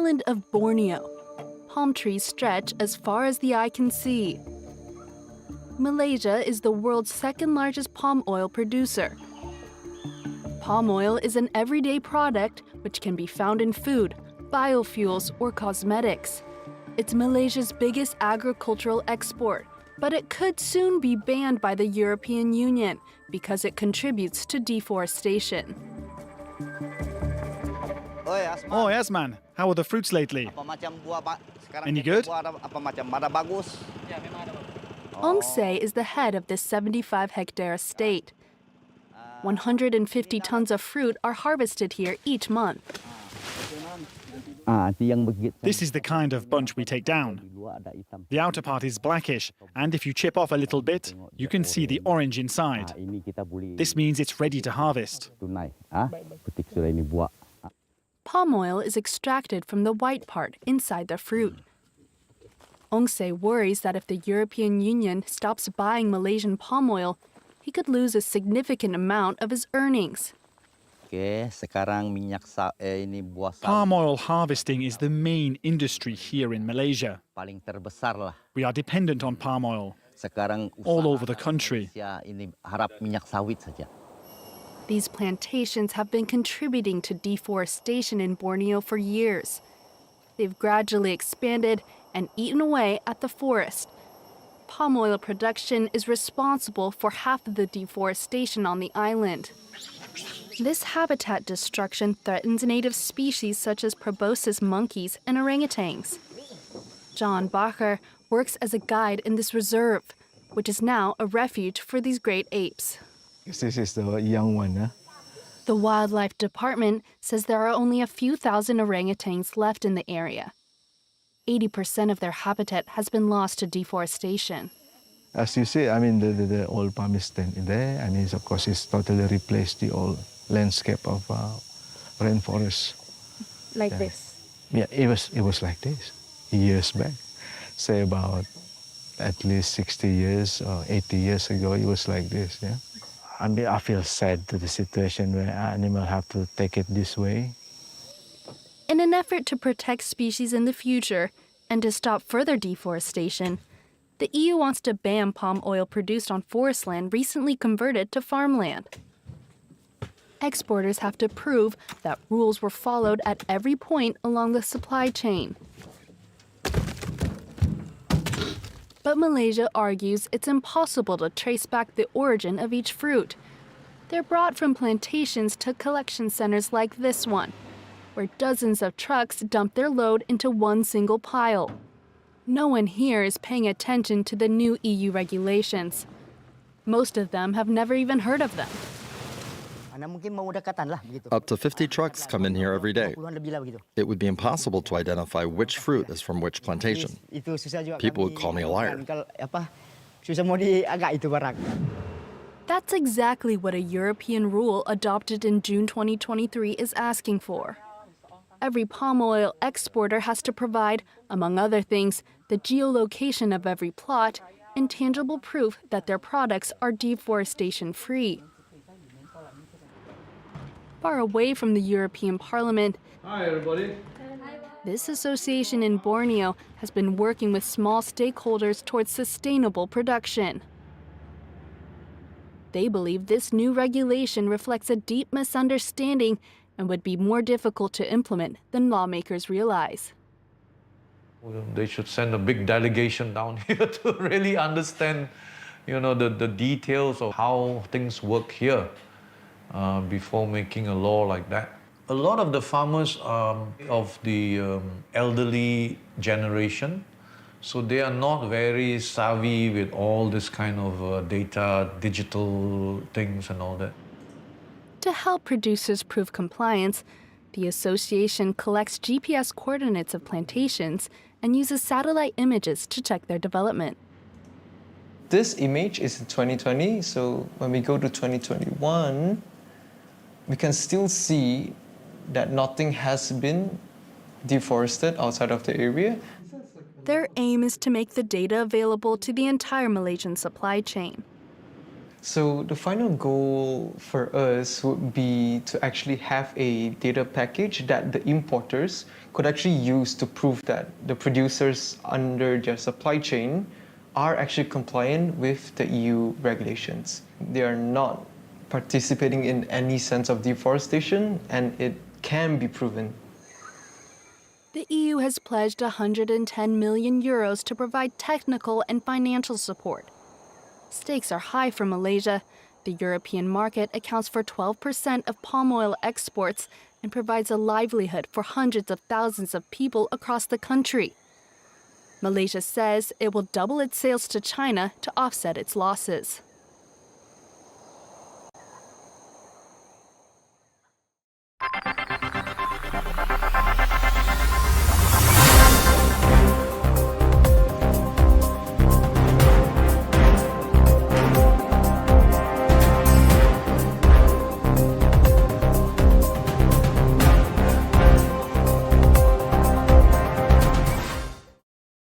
island of Borneo. Palm trees stretch as far as the eye can see. Malaysia is the world's second-largest palm oil producer. Palm oil is an everyday product which can be found in food, biofuels, or cosmetics. It's Malaysia's biggest agricultural export, but it could soon be banned by the European Union because it contributes to deforestation. Oh, Asman, how are the fruits lately? Any good? Ong Se is the head of this 75-hectare estate. 150 tons of fruit are harvested here each month. This is the kind of bunch we take down. The outer part is blackish, and if you chip off a little bit, you can see the orange inside. This means it's ready to harvest. Palm oil is extracted from the white part inside the fruit. Ong Se worries that if the European Union stops buying Malaysian palm oil, he could lose a significant amount of his earnings. Palm oil harvesting is the main industry here in Malaysia. We are dependent on palm oil all over the country. These plantations have been contributing to deforestation in Borneo for years. They've gradually expanded and eaten away at the forest. Palm oil production is responsible for half of the deforestation on the island. This habitat destruction threatens native species such as proboscis monkeys and orangutans. John Bacher works as a guide in this reserve, which is now a refuge for these great apes. This is the young one, huh? The Wildlife Department says there are only a few thousand orangutans left in the area. 80% of their habitat has been lost to deforestation. As you see, the old palm is still there, and of course it's totally replaced the old landscape of rainforest. Like this? Yeah, it was like this years back. Say about at least 60 years or 80 years ago, it was like this, yeah. I feel sad to the situation where animals have to take it this way. In an effort to protect species in the future and to stop further deforestation, the EU wants to ban palm oil produced on forest land recently converted to farmland. Exporters have to prove that rules were followed at every point along the supply chain. But Malaysia argues it's impossible to trace back the origin of each fruit. They're brought from plantations to collection centers like this one, where dozens of trucks dump their load into one single pile. No one here is paying attention to the new EU regulations. Most of them have never even heard of them. Up to 50 trucks come in here every day. It would be impossible to identify which fruit is from which plantation. People would call me a liar. That's exactly what a European rule adopted in June 2023 is asking for. Every palm oil exporter has to provide, among other things, the geolocation of every plot and tangible proof that their products are deforestation-free. Far away from the European Parliament, hi everybody. This association in Borneo has been working with small stakeholders towards sustainable production. They believe this new regulation reflects a deep misunderstanding and would be more difficult to implement than lawmakers realize. They should send a big delegation down here to really understand, the details of how things work here before making a law like that. A lot of the farmers are of the elderly generation, so they are not very savvy with all this kind of data, digital things and all that. To help producers prove compliance, the association collects GPS coordinates of plantations and uses satellite images to check their development. This image is 2020, so when we go to 2021, we can still see that nothing has been deforested outside of the area. Their aim is to make the data available to the entire Malaysian supply chain. So the final goal for us would be to actually have a data package that the importers could actually use to prove that the producers under their supply chain are actually compliant with the EU regulations. They are not participating in any sense of deforestation, and it can be proven. The EU has pledged 110 million euros to provide technical and financial support. Stakes are high for Malaysia. The European market accounts for 12% of palm oil exports and provides a livelihood for hundreds of thousands of people across the country. Malaysia says it will double its sales to China to offset its losses.